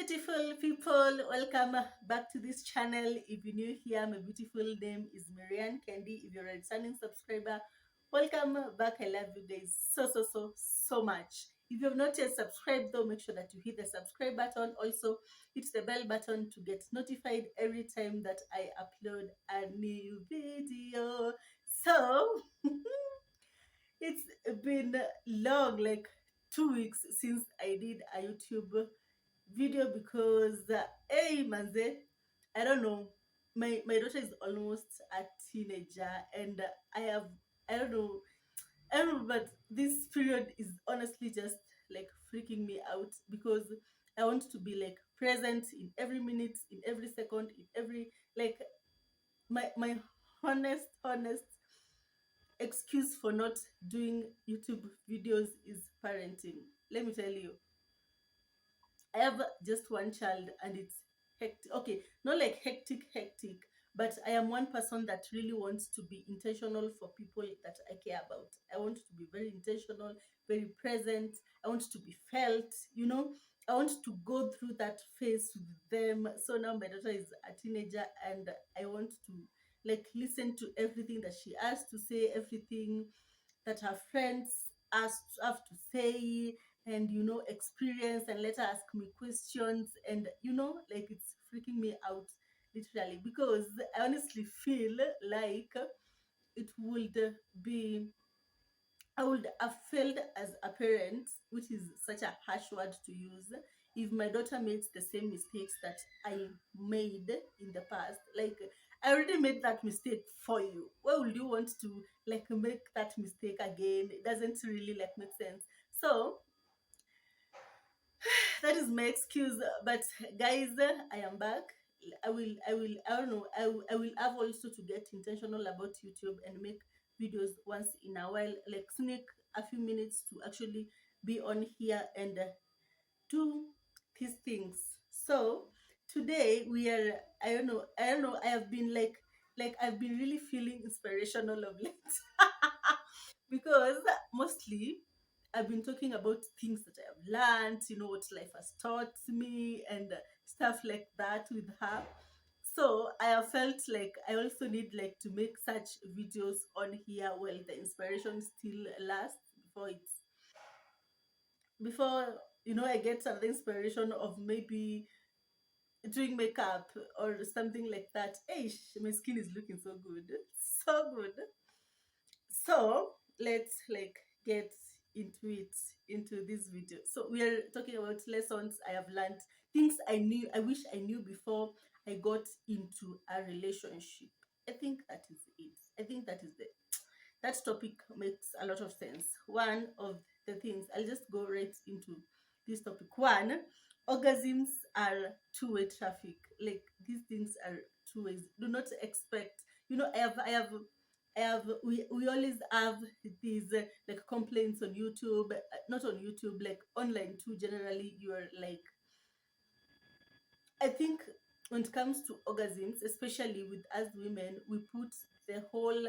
beautiful people, welcome back to this channel. If you're new here, my beautiful name is Marianne Candy. If you're a returning subscriber, welcome back. I love you guys so much. If you have not yet subscribed though, make sure that you hit the subscribe button. Also hit the bell button to get notified every time that I upload a new video. So it's been long, like 2 weeks since I did a YouTube video because hey manze, I don't know, my daughter is almost a teenager, and I don't know, but this period is honestly just like freaking me out because I want to be like present in every minute, in every second, in every, like, my honest excuse for not doing YouTube videos is parenting. Let me tell you, I have just one child and it's hectic. Okay, not like hectic, but I am one person that really wants to be intentional for people that I care about. I want to be very intentional, very present. I want to be felt. I want to go through that phase with them. So now my daughter is a teenager and I want to like listen to everything that she has to say, everything that her friends have to say, and experience, and let her ask me questions, and like it's freaking me out literally because I honestly feel like it would be I would have failed as a parent, which is such a harsh word to use, if my daughter makes the same mistakes that I made in the past. Like, I already made that mistake for you. Why would you want to like make that mistake again? It doesn't really like make sense. So that is my excuse. But guys, I am back. I don't know, I will have also to get intentional about YouTube and make videos once in a while, like sneak a few minutes to actually be on here and do these things. So today we are, I don't know, I have been like I've been really feeling inspirational of late because mostly I've been talking about things that I have learned, what life has taught me, and stuff like that with her. So I have felt like I also need like to make such videos on here while the inspiration still lasts before I get another inspiration of maybe doing makeup or something like that. Hey, my skin is looking so good, so good. So let's like get into this video. So we are talking about lessons I have learned, things I wish I knew before I got into a relationship. I think that is it. I think that topic makes a lot of sense. One of the things, I'll just go right into this topic. One, orgasms are two-way traffic. Like, these things are two ways. Do not expect. We always have these like complaints on YouTube, not on YouTube, like online too. Generally, you are like, I think when it comes to orgasms, especially with us women, we put the whole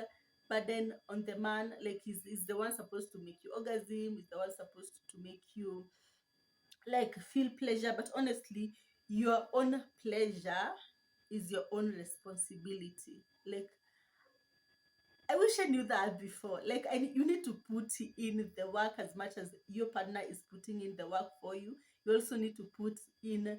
burden on the man. Like, he's the one supposed to make you orgasm, he's the one supposed to make you like feel pleasure. But honestly, your own pleasure is your own responsibility. Like, I wish I knew that before. Like, you need to put in the work as much as your partner is putting in the work for you. You also need to put in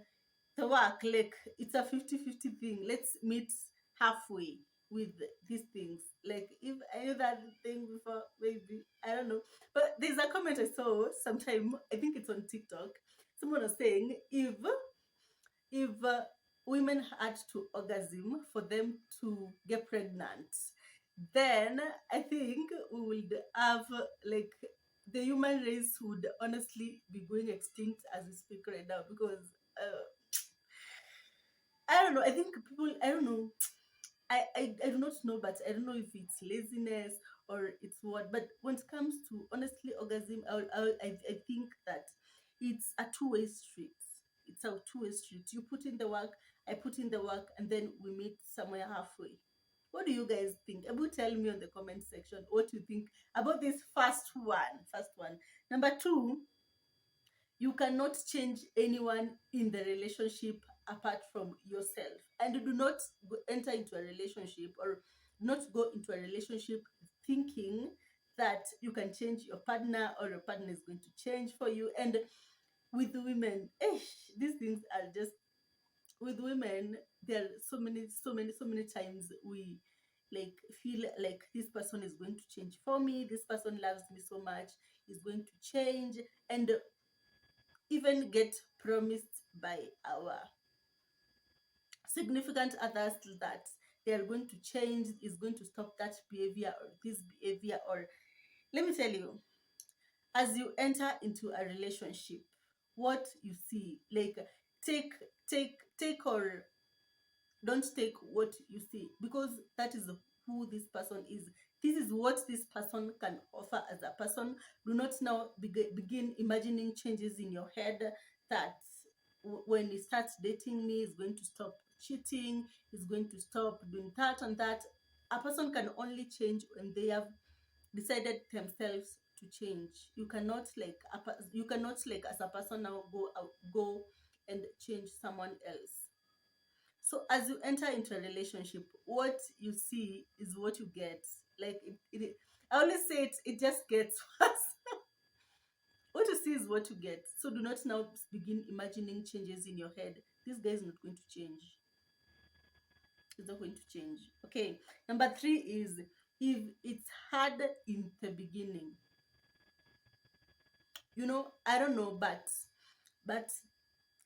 the work. Like, it's a 50-50 thing. Let's meet halfway with these things. Like, if I knew that thing before, maybe, I don't know. But there's a comment I saw sometime, I think it's on TikTok. Someone was saying, if women had to orgasm for them to get pregnant, then I think we would have like the human race would honestly be going extinct as we speak right now, because I don't know. I think people, I don't know. I do not know, but I don't know if it's laziness or it's what. But when it comes to honestly orgasm, I think that it's a two-way street. It's a two-way street. You put in the work, I put in the work, and then we meet somewhere halfway. What do you guys think? Able tell me on the comment section what you think about this first one. Number two, You cannot change anyone in the relationship apart from yourself. And do not enter into a relationship, or not go into a relationship thinking that you can change your partner, or your partner is going to change for you. And with women, these things are just, with women, there are so many times we like feel like this person is going to change for me, this person loves me so much, is going to change, and even get promised by our significant others that they are going to change, is going to stop that behavior or this behavior. Or let me tell you, as you enter into a relationship, what you see, like, take take or don't take what you see, because that is who this person is. This is what this person can offer as a person. Do not now begin imagining changes in your head, that when he starts dating me, he's going to stop cheating, he's going to stop doing that and that. A person can only change when they have decided themselves to change. You cannot like you cannot like as a person now go and change someone else. So as you enter into a relationship, what you see is what you get. Like I always say it just gets worse. What you see is what you get. So do not now begin imagining changes in your head. This guy is not going to change. He's not going to change. Okay. Number 3 is, if it's hard in the beginning. I don't know, but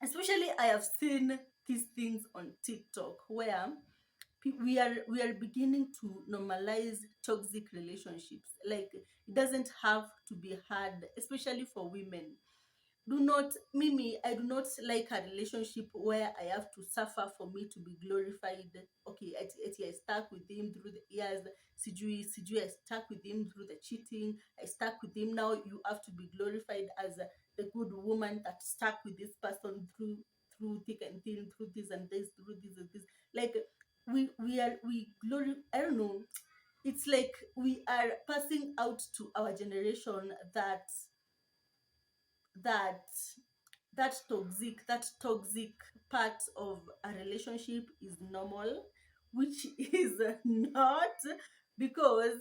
especially I have seen these things on TikTok where we are beginning to normalize toxic relationships. Like, it doesn't have to be hard, especially for women. Do not, Mimi, I do not like a relationship where I have to suffer for me to be glorified. Okay, I stuck with him through the years. Sijui, I stuck with him through the cheating. I stuck with him. Now you have to be glorified as the good woman that stuck with this person through thick and thin, through this and this, through this and this. Like, we glory. I don't know. It's like we are passing out to our generation that that toxic part of a relationship is normal, which is not. Because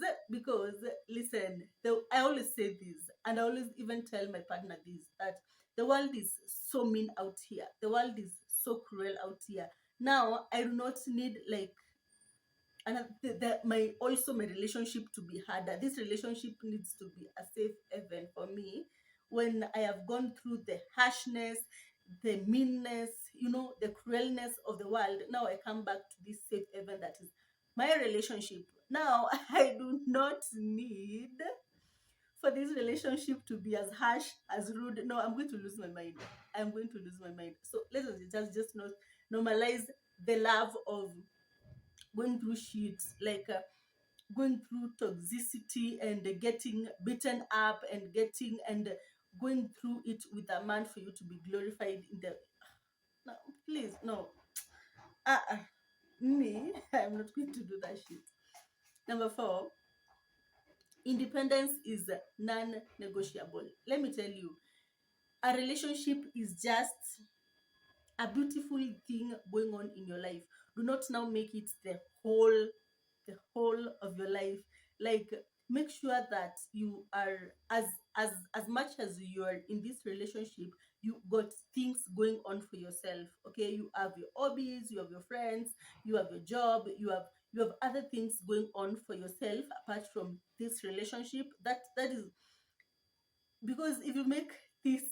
listen, I always say this, and I always even tell my partner this, that the world is so mean out here, the world is so cruel out here. Now I do not need like, and my relationship to be harder. This relationship needs to be a safe haven for me. When I have gone through the harshness, the meanness, the cruelness of the world, now I come back to this safe haven that is my relationship. Now I do not need for this relationship to be as harsh, as rude. No, I'm going to lose my mind. I'm going to lose my mind. So let us just not normalize the love of going through shit, like going through toxicity and getting beaten up and going through it with a man for you to be glorified in the. No, please, no. uh, Me, I'm not going to do that shit. Number 4, independence is non-negotiable. Let me tell you, a relationship is just a beautiful thing going on in your life. Do not now make it the whole of your life. Like, make sure that you are, as much as you are in this relationship, you got things going on for yourself. Okay, you have your hobbies, you have your friends, you have your job, you have other things going on for yourself apart from this relationship. That is, because if you make this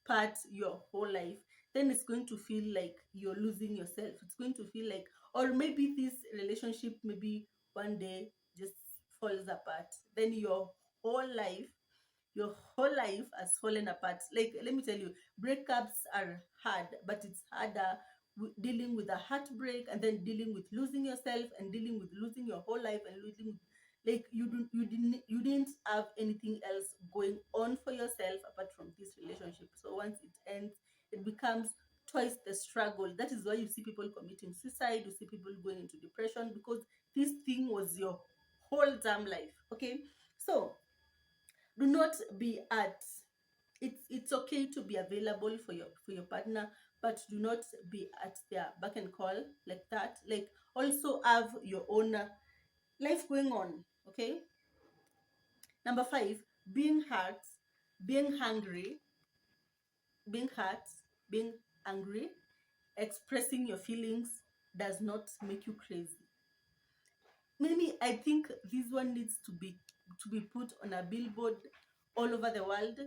part your whole life, then it's going to feel like you're losing yourself. It's going to feel like, or maybe this relationship maybe one day just falls apart, then your whole life has fallen apart. Like, let me tell you, breakups are hard, but it's harder dealing with a heartbreak, and then dealing with losing yourself, and dealing with losing your whole life, and losing, like, you didn't have anything else going on for yourself apart from this relationship. So once it ends, it becomes twice the struggle. That is why you see people committing suicide, you see people going into depression, because this thing was your whole damn life. Okay, so do not be at It's okay to be available for your partner, but do not be at their back and call like that. Like, also have your own life going on. Okay. Number 5, being hurt, being hungry, being hurt, being angry, expressing your feelings does not make you crazy. Maybe I think this one needs to be put on a billboard all over the world,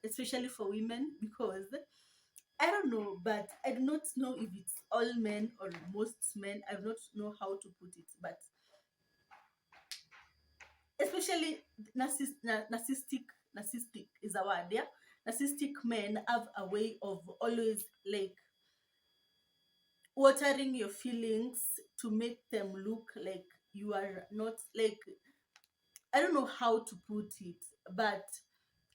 especially for women, because I don't know, but I do not know if it's all men or most men. I do not know how to put it, but especially narcissistic is a word, yeah. Narcissistic men have a way of always like watering your feelings to make them look like you are not like, I don't know how to put it, but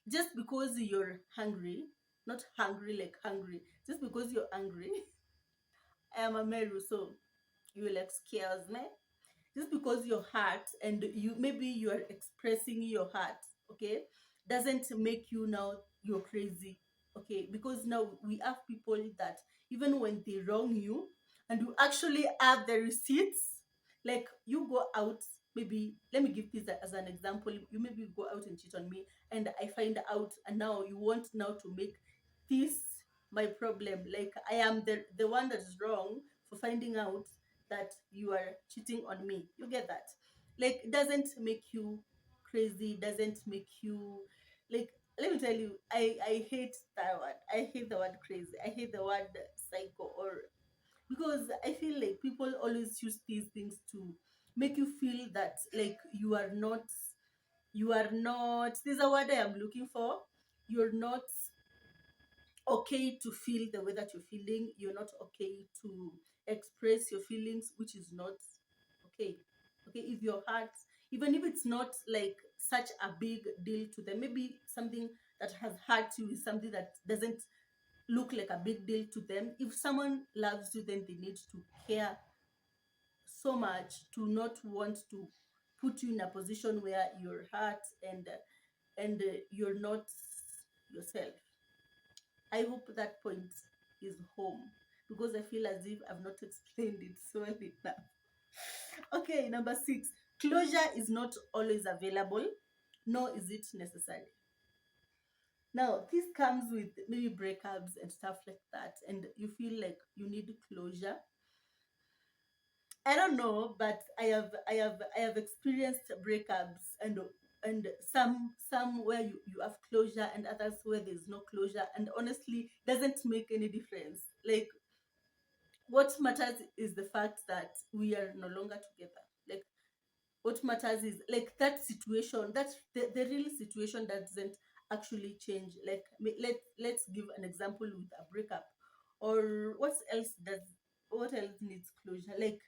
just because you're hungry, not hungry like hungry, just because you're angry. I am a Meru, so you will excuse me. Just because your heart and you maybe you are expressing your heart, okay, doesn't make you now you're crazy. Okay, because now we have people that even when they wrong you and you actually have the receipts, like you go out, maybe let me give this as an example. You maybe go out and cheat on me and I find out, and now you want now to make this my problem, like I am the one that is wrong for finding out that you are cheating on me. You get that? Like, it doesn't make you crazy, doesn't make you like, let me tell you, I hate that word. I hate the word crazy. I hate the word psycho, or because I feel like people always use these things to make you feel that like you are not, this is a word I am looking for. You're not okay to feel the way that you're feeling. You're not okay to express your feelings, which is not okay. Okay, if your heart, even if it's not like such a big deal to them, maybe something that has hurt you is something that doesn't look like a big deal to them. If someone loves you, then they need to care so much to not want to put you in a position where you're hurt and you're not yourself. I hope that point is home, because I feel as if I've not explained it so well enough. Okay, number 6, closure is not always available, nor is it necessary. Now, this comes with maybe breakups and stuff like that, and you feel like you need closure. I don't know, but I have experienced breakups, and some where you have closure and others where there's no closure, and honestly doesn't make any difference. Like, what matters is the fact that we are no longer together. Like, what matters is like that situation, that's the real situation that doesn't actually change. Like, let's give an example with a breakup, or what else needs closure. Like,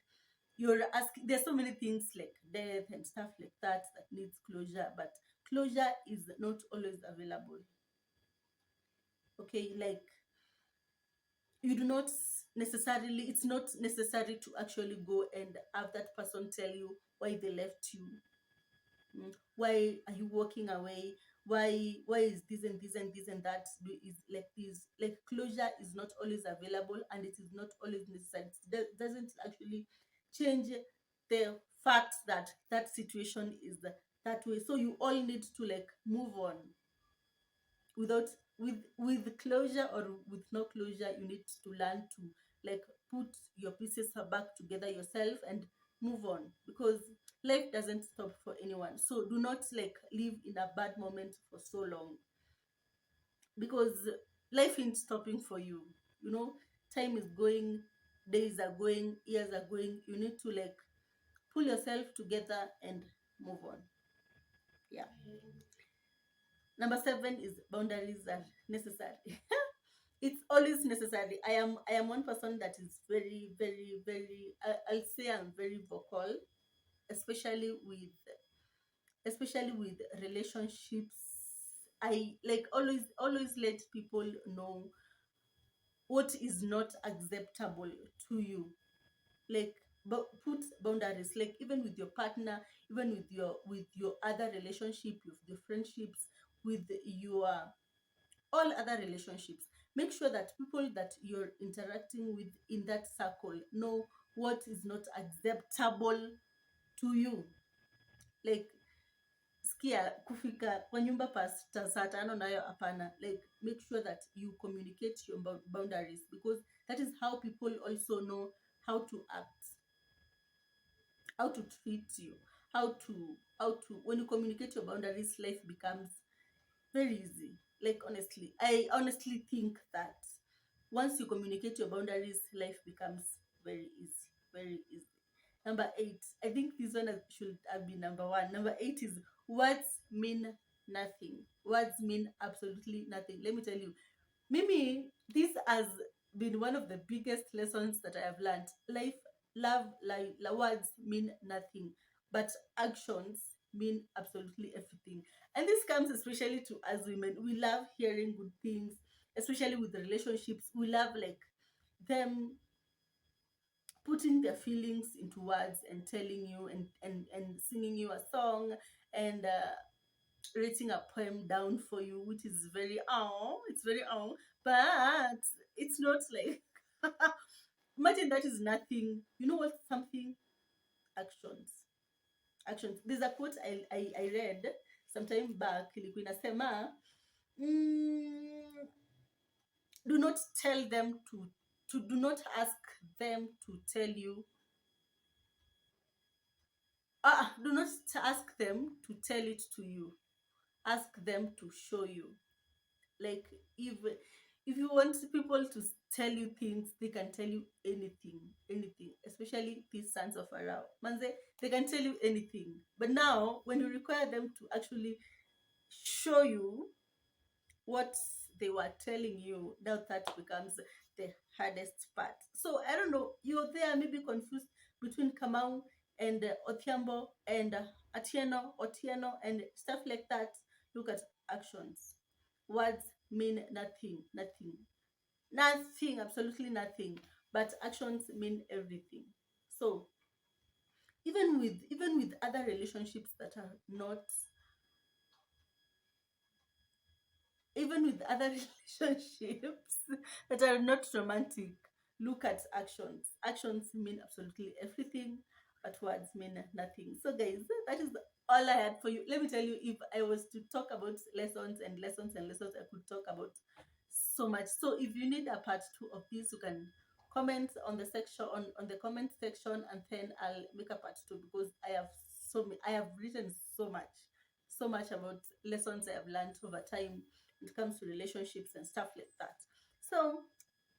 you're asking, there's so many things like death and stuff like that needs closure, but closure is not always available. Okay, like, you do not necessarily, it's not necessary to actually go and have that person tell you why they left you. Why are you walking away? Why is this and this and this and that is like this? Like, closure is not always available, and it is not always necessary. It doesn't actually change the fact that that situation is that way. So you all need to like move on without, with closure or with no closure. You need to learn to like put your pieces back together yourself and move on, because life doesn't stop for anyone. So do not like live in a bad moment for so long, because life ain't stopping for you. You know, time is going, days are going, years are going. You need to like pull yourself together and move on. Yeah. Number 7 is boundaries are necessary. It's always necessary. I am one person that is very, very, very, I'll say I'm very vocal, especially with relationships. I like always let people know what is not acceptable to you. Like, but put boundaries, like even with your partner, even with your other relationship, with your friendships, with your all other relationships. Make sure that people that you're interacting with in that circle know what is not acceptable to you. Like, skia kufika kwa nyumba saa tano nayo hapana. Like, make sure that you communicate your boundaries, because that is how people also know how to act, how to treat you, how to when you communicate your boundaries, life becomes very easy. Like, honestly, I honestly think that once you communicate your boundaries, life becomes very easy, very easy. Number 8, I think this one should have been number 1. Number 8 is words mean nothing. Words mean absolutely nothing. Let me tell you, Mimi, this has been one of the biggest lessons that I have learned. Life, love, words mean nothing, but actions mean absolutely everything. And this comes especially to us women. We love hearing good things, especially with the relationships. We love like them putting their feelings into words and telling you and singing you a song and writing a poem down for you, which is very it's very but it's not like imagine that is nothing. You know what? Something actions. Actions. There's a quote I read sometime back. Ilikuwa inasema, do not tell them to do not ask them to tell you. Do not ask them to tell it to you. Ask them to show you. Like, if you want people to tell you things, they can tell you anything, especially these sons of Pharaoh. Manze, they can tell you anything. But now, when you require them to actually show you what they were telling you, now that becomes the hardest part. So I don't know, you're there maybe confused between Kamau and Othiambo and Otieno and stuff like that. Look at actions. Words mean nothing, absolutely nothing, but actions mean everything. So even with other relationships that are not, even with other relationships that are not romantic, look at actions. Actions mean absolutely everything, but words mean nothing. So, guys, that is all I had for you. Let me tell you, if I was to talk about lessons and lessons and lessons, I could talk about so much. So, if you need a part 2 of this, you can comment on the section on the comment section, and then I'll make a part 2, because I have written so much about lessons I have learned over time when it comes to relationships and stuff like that. So,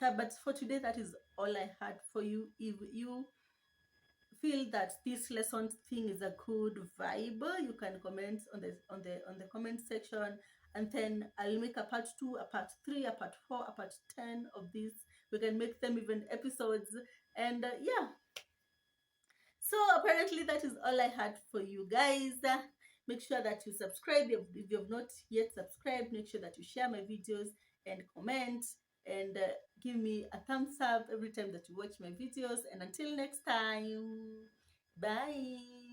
but for today, that is all I had for you. If you feel that this lesson thing is a good vibe, you can comment on the comment section, and then I'll make a part 2, a part 3, a part 4, a part 10 of this. We can make them even episodes, and yeah. So apparently that is all I had for you guys. Make sure that you subscribe. If you have not yet subscribed, make sure that you share my videos and comment, and give me a thumbs up every time that you watch my videos. And until next time, bye.